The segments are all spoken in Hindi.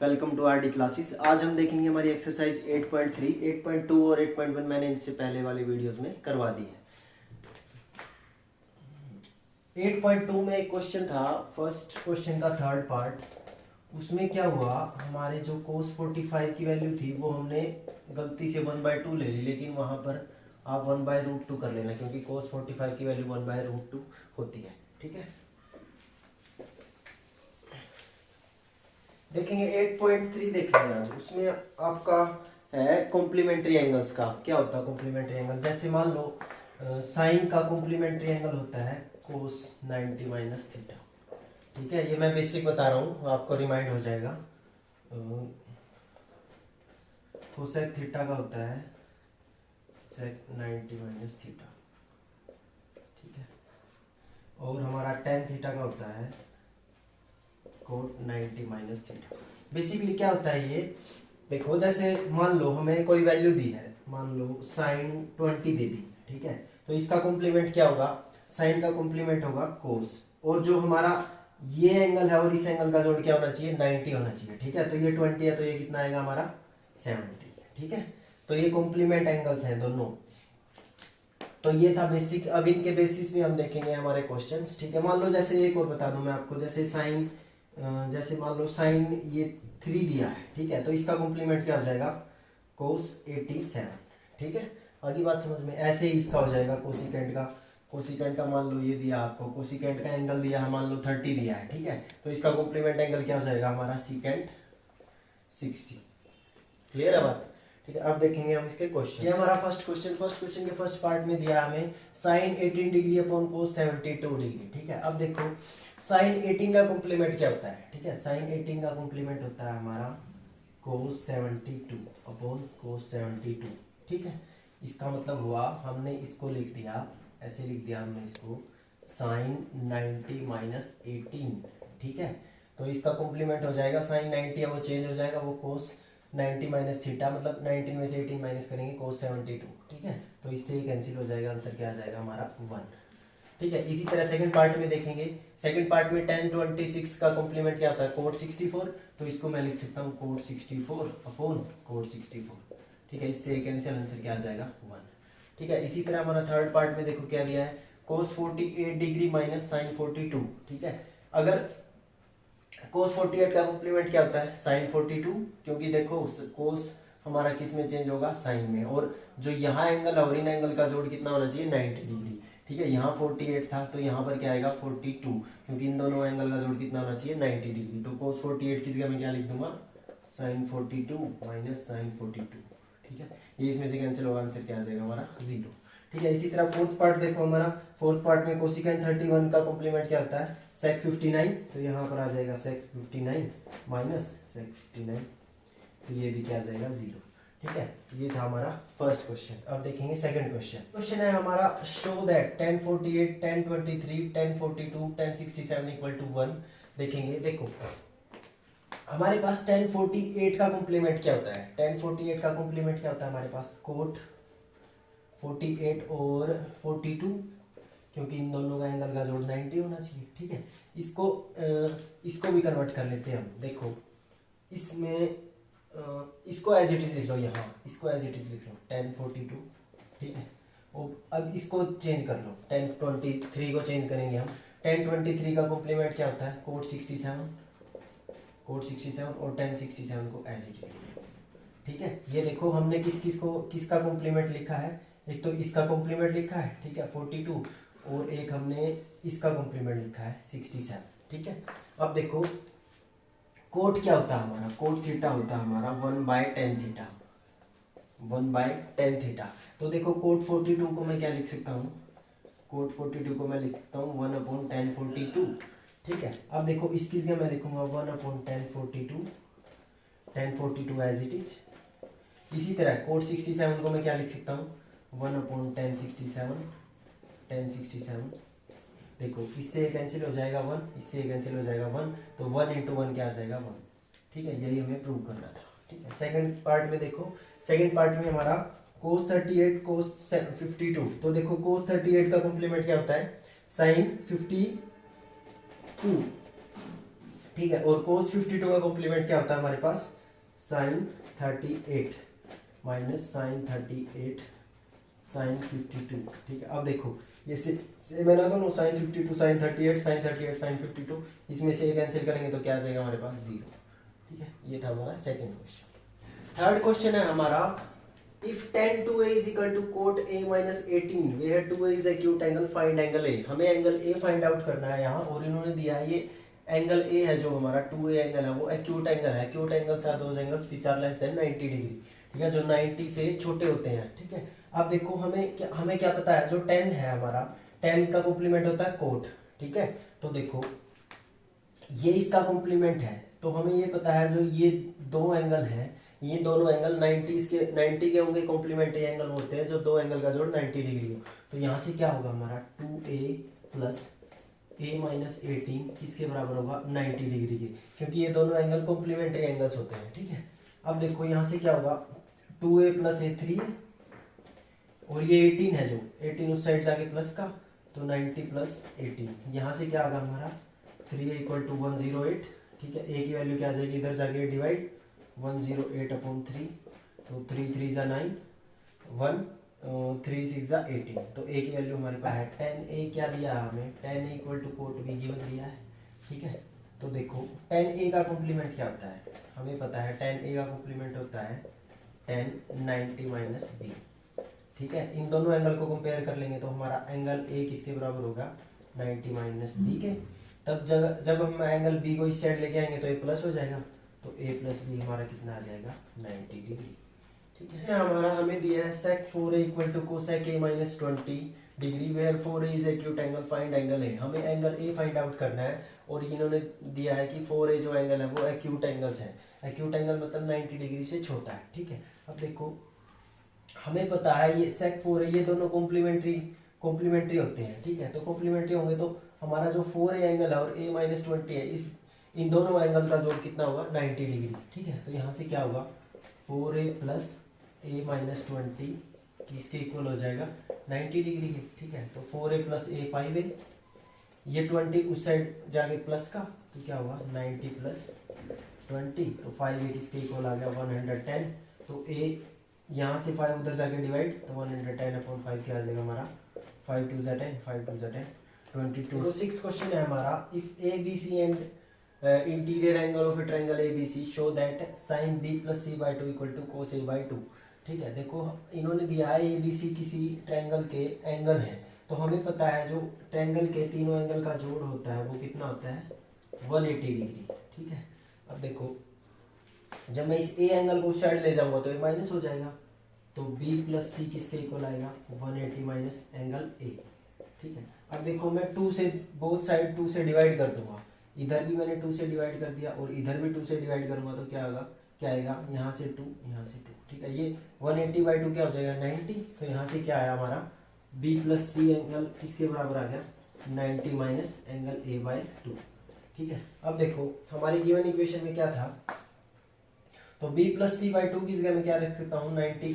Welcome to R D classes. आज हम देखेंगे हमारी एक्सरसाइज 8.3, 8.2 और 8.1 मैंने इनसे पहले वाले वीडियोस में करवा दी है। 8.2 में एक क्वेश्चन था, फर्स्ट क्वेश्चन का थर्ड पार्ट। उसमें क्या हुआ, हमारे जो cos 45 की वैल्यू थी वो हमने गलती से 1/2 ले ली, लेकिन वहां पर आप 1/√2 कर लेना क्योंकि cos 45 की वैल्यू 1/√2 होती है। ठीक है, देखेंगे 8.3 देखेंगे आज। उसमें आपका है कॉम्प्लीमेंट्री एंगल्स का। क्या होता है कॉम्प्लीमेंट्री एंगल? जैसे मान लो साइन का कॉम्प्लीमेंट्री एंगल होता है cos 90 माइनस थीटा। ठीक है, ये मैं बेसिक बता रहा हूँ, आपको रिमाइंड हो जाएगा। कोसेक थीटा का होता है सेक 90 माइनस थीटा। ठीक है, और हमारा टेन थीटा का होता है कोट 90 माइनस थीटा। बेसिकली क्या होता है ये, देखो जैसे मान लो हमें कोई वैल्यू दी है, मान लो साइन 20 दे दी। ठीक है, तो इसका कॉम्प्लीमेंट क्या होगा? साइन का कॉम्प्लीमेंट होगा कोस, और जो हमारा ये एंगल है और इस एंगल का जोड़ क्या होना चाहिए? 90 होना चाहिए। ठीक है, तो ये 20 है तो ये कितना आएगा हमारा? 70। ठीक है, तो ये कॉम्प्लीमेंट एंगल्स हैं दोनों। तो ये था बेसिक। अब इनके बेसिस में हम देखेंगे हमारे क्वेश्चंस। ठीक है, मान लो जैसे एक और बता दूं मैं आपको, जैसे साइन, जैसे मान लो साइन ये 3 दिया है। ठीक है, तो इसका कॉम्प्लीमेंट क्या हो जाएगा? कोस 87। ठीक है, आगे बात समझ में। ऐसे ही इसका हो जाएगा कोसिकेंट का। कोसिकेंट का मान लो ये दिया आपको, कोसिकेंट का एंगल दिया है, मान लो 30 दिया है। ठीक है, तो इसका कॉम्प्लीमेंट एंगल क्या हो जाएगा हमारा? सीकेंट 60। क्लियर है बात? ठीक है, अब देखेंगे हम इसके क्वेश्चन। ये हमारा फर्स्ट क्वेश्चन। फर्स्ट क्वेश्चन के फर्स्ट पार्ट में दिया हमें sine 18 degree upon cos 72 degree. ठीक है, अब देखो साइन 18 का कॉम्प्लीमेंट क्या होता है? ठीक है, साइन 18 का कॉम्प्लीमेंट होता है हमारा कोस 72 अपॉन कोस 72। ठीक है, इसका मतलब हुआ हमने इसको लिख दिया, ऐसे लिख दिया हमने इसको साइन 90 माइनस 18। ठीक है, तो इसका कॉम्प्लीमेंट हो जाएगा साइन 90 है वो चेंज हो जाएगा, वो कोस 90 माइनस थीटा, मतलब 19 में से 18 माइनस करेंगे कोस 72। ठीक है, तो इससे ही कैंसिल हो जाएगा, आंसर क्या आ जाएगा हमारा? 1। ठीक है, इसी तरह सेकंड पार्ट में देखेंगे। सेकंड पार्ट में tan 26 का कॉम्प्लीमेंट क्या होता है? कोट 64। तो इसको मैं लिख सकता हूँ कोट 64 अपॉन कोट 64। ठीक है, इससे कैंसिल, आंसर क्या आ जाएगा? 1। ठीक है, इसी तरह हमारा थर्ड पार्ट में देखो क्या दिया है, कोस 48 डिग्री माइनस साइन 42। ठीक है, अगर कोस 48 का कॉम्प्लीमेंट क्या होता है? साइन 42, क्योंकि देखो कोस हमारा किस में चेंज होगा? साइन में, और जो यहाँ एंगल है और इन एंगल का जोड़ कितना होना चाहिए? 90 डिग्री। ठीक है, यहाँ 48 था तो यहाँ पर क्या आएगा? 42, क्योंकि इन दोनों एंगल का जोड़ कितना होना चाहिए? 90 डिग्री। तो कोस 48 की जगह मैं क्या लिख दूंगा? Sine 42 minus sine 42। ठीक है, ये इसमें से कैंसिल होगा, आंसर क्या आ जाएगा हमारा? 0। ठीक है, इसी तरह फोर्थ पार्ट देखो हमारा। फोर्थ पार्ट में कोसिकेंट 31 का कॉम्प्लीमेंट क्या होता है? सेक 59। तो यहाँ पर आ जाएगा सेक 59 माइनस सेक 59, तो ये भी क्या आ जाएगा? 0। ठीक है, ये था हमारा फर्स्ट क्वेश्चन। अब देखेंगे सेकंड क्वेश्चन। क्वेश्चन है हमारा, show that tan 48, tan 23, tan 42, tan 67 equal to 1। देखेंगे, देखो हमारे पास tan 48 का कॉम्प्लीमेंट क्या होता है? tan 48 का कॉम्प्लीमेंट क्या होता है हमारे पास? कोट 48 और 42, क्योंकि इन दोनों का एंगल का जोड़ 90 होना चाहिए। ठीक है, इसको भी कन्वर्ट कर लेते हैं हम। देखो इसमें इसको एज इट इज लिख लो, यहाँ इसको एज इट इज लिख लो tan 42। ठीक है, और अब इसको चेंज कर लो, tan 23 को चेंज करेंगे हम। tan 23 का कॉम्प्लीमेंट क्या होता है? कोट 67, कोट 67, और tan 67 को एज इट इज। ठीक है, ये देखो हमने किसका कॉम्प्लीमेंट लिखा है? एक तो इसका कॉम्प्लीमेंट लिखा है, ठीक है 42, और एक हमने इसका कॉम्प्लीमेंट लिखा है 67। ठीक है, अब देखो कोट क्या होता है हमारा? कोट थीटा होता है हमारा 1/tan थीटा, 1/tan थीटा। तो देखो कोट 42 को मैं क्या लिख सकता हूँ? कोट 42 को मैं लिख सकता हूँ 1/tan 42। ठीक है, अब देखो इसकी जगह मैं लिखूंगा 1/tan 42, tan 42 as it is. इसी तरह कोट 67 को मैं क्या लिख सकता हूँ? 1/tan 67, tan 67। देखो इससे कैंसिल हो जाएगा 1, इससे कैंसिल हो जाएगा 1, तो 1 इंटू 1 क्या आ जाएगा? 1। ठीक है, यही हमें प्रूव करना था। ठीक है, सेकंड पार्ट में देखो, सेकंड पार्ट में हमारा cos 38 cos 52। तो देखो cos 38 का कॉम्प्लीमेंट क्या होता है? साइन 52। ठीक है। और cos 52 का कॉम्प्लीमेंट क्या होता है हमारे पास, sin 38 माइनस sin 38 sin 52। ठीक है, अब देखो ये सेम है ना दोनों, sin 52 sin 38 sin 38 sin 52, इसमें से एक कैंसिल करेंगे तो क्या आ जाएगा हमारे पास 0। ठीक है, ये था हमारा सेकंड क्वेश्चन। थर्ड क्वेश्चन है हमारा, if tan 2a is equal to cot a minus 18 where 2a is acute angle, find angle a। हमें एंगल a फाइंड आउट करना है यहाँ, और इन्होंने दिया है ये एंगल a है जो हमारा 2a एंगल है वो एक्यूट एंगल है। Acute angles are those angles which are less than 90 degree. ठीक है, जो 90 से छोटे होते हैं। ठीक है, अब देखो हमें क्या पता है, जो tan है हमारा, tan का कॉम्प्लीमेंट होता है cot। ठीक है, तो देखो ये इसका कॉम्प्लीमेंट है, तो हमें ये पता है जो ये दो एंगल हैं, ये दोनों एंगल 90 के होंगे, कॉम्प्लीमेंट्री एंगल होते हैं जो दो एंगल का जोड़ 90 डिग्री हो। तो यहाँ से क्या होगा हमारा 2a प्लस a माइनस 18 किसके बराबर होगा 90 डिग्री के, क्योंकि ये दोनों एंगल कॉम्प्लीमेंट्री एंगल्स होते हैं। ठीक है, अब देखो यहाँ से क्या होगा 2a प्लस a 3 है, और ये 18 है जो 18 उस साइड जाके प्लस का, तो 90 प्लस 18, यहाँ से क्या होगा हमारा 3a इक्वल टू 108। ठीक है, a की वैल्यू क्या आ जाएगी इधर जाके डिवाइड 108/3, तो 3 3 जा 9, 1 3 6 जा 18, तो a की वैल्यू हमारे पास है 10a। क्या दिया हमें, 10a equal to cot b given दिया है। ठीक है, तो देखो 10a का कॉम्प्लीमेंट क्या होता है, हमें पता है 10a का कॉम्प्लीमेंट होता है 10 90 माइनस b। ठीक है, इन दोनों एंगल को कंपेयर कर लेंगे तो हमारा एंगल a किसके बराबर होगा 90 माइनस b के। तब जब हम एंगल b को इस साइड लेके आएंगे तो a प्लस हो जाएगा, तो a प्लस बी हमारा कितना आ जाएगा 90 डिग्री। ठीक है, हमारा हमें दिया है sec 4a equal to cosec a minus 20 degree where 4a is acute angle, find angle a। हमें एंगल a फाइंड आउट करना है, और इन्होंने दिया है कि 4a जो एंगल है वो एक्यूट एंगल्स है। एक्यूट एंगल मतलब 90 डिग्री से छोटा है। ठीक है, अब देखो हमें पता है ये sec 4a ये दोनों कॉम्प्लीमेंट्री होते हैं। ठीक है, तो कॉम्प्लीमेंट्री होंगे तो हमारा जो 4a एंगल है और a माइनस 20 है, इन दोनों एंगल का जोड़ कितना होगा 90 डिग्री। ठीक है, तो यहाँ से क्या होगा 4a प्लस a माइनस 20 किसके इक्वल हो जाएगा 90 डिग्री के। ठीक है, तो 4a प्लस a 5a, ये 20 उस साइड जाके प्लस का, तो क्या हुआ 90 प्लस 20, तो 5a किसके इक्वल आ गया 110, तो a यहाँ से 5 उधर जाके डिवाइड, तो 110/5 क्या आ जाएगा हमारा 5 2 10 5 2 10 22। तो सिक्स्थ क्वेश्चन है हमारा, if A B C and interior angle of a triangle A B C show that sine B plus C by 2 equal to cos A by 2। ठीक है, देखो इन्होंने दिया है ए बी सी किसी ट्रायंगल के एंगल है, तो हमें पता है जो ट्रायंगल के तीनों एंगल का जोड़ होता है वो कितना होता है 180 डिग्री। ठीक है, अब देखो जब मैं इस ए एंगल को उस साइड ले जाऊंगा तो ये माइनस हो जाएगा, तो बी प्लस सी किसके इक्वल आएगा 180 माइनस एंगल ए। ठीक है, अब देखो मैं 2 से बोथ साइड 2 से डिवाइड कर दूंगा, इधर भी मैंने 2 से डिवाइड कर दिया और इधर भी 2 से डिवाइड करूंगा, तो क्या होगा क्या आएगा यहाँ से 2 यहाँ से 2। ठीक है, ये 180/2 क्या हो जाएगा 90, तो यहाँ से क्या आया हमारा b प्लस सी एंगल किसके बराबर आ गया 90 माइनस एंगल a/2। ठीक है, अब देखो हमारी गिवन इक्वेशन में क्या था, तो b प्लस सी/2 की जगह में क्या रख सकता हूँ 90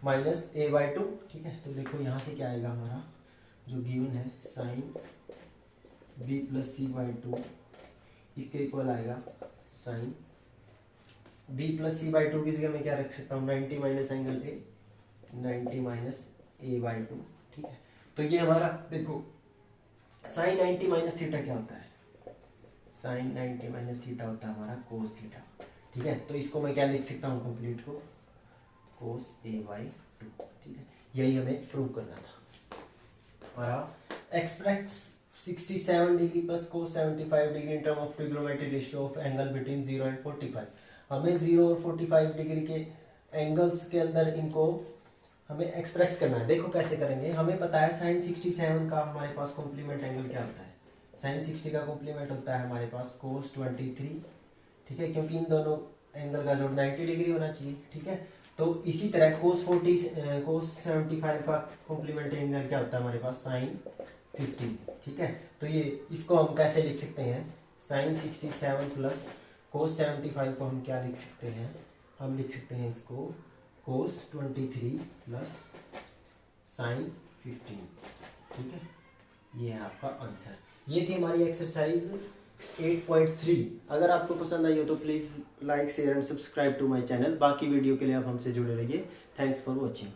माइनस a/2। ठीक है, तो देखो यहाँ से क्या आएगा हमारा जो गिवन है साइन b प्लस सी/2 इसके इक्वल आएगा साइन b प्लस सी/2 की जगह में क्या रख सकता हूँ 90 minus angle a 90 minus a/2। ठीक है, तो ये हमारा देखो साइन 90 माइनस थीटा क्या होता है, साइन 90 माइनस थीटा होता है हमारा कोस थीटा। ठीक है, तो इसको मैं क्या लिख सकता हूँ कंप्लीट को कोस a/2। ठीक है, यही हमें प्रूव करना था। हमारा express 67 degree plus cos 75 degree in term of trigonometric ratio of angle between 0 and 45। हमें 0 और 45 डिग्री के एंगल्स के अंदर इनको हमें एक्सप्रेस करना है। देखो कैसे करेंगे, हमें पता है साइन 67 का हमारे पास कॉम्प्लीमेंट एंगल क्या होता है, साइन 60 का कॉम्प्लीमेंट होता है हमारे पास कोस 23। ठीक है, क्योंकि इन दोनों एंगल का जोड़ 90 डिग्री होना चाहिए। ठीक है, तो इसी तरह कोस 75 का कॉम्प्लीमेंट एंगल क्या होता है हमारे पास साइन 50। ठीक है, तो ये इसको हम कैसे लिख सकते हैं साइन 67 प्लस कोस 75 को हम क्या लिख सकते हैं, हम लिख सकते हैं इसको कोस 23 प्लस साइन 15। ठीक है, ये है आपका आंसर। ये थी हमारी एक्सरसाइज 8.3। अगर आपको पसंद आई हो तो please like share and subscribe to my channel. बाकी वीडियो के लिए आप हमसे जुड़े रहिए। Thanks for watching.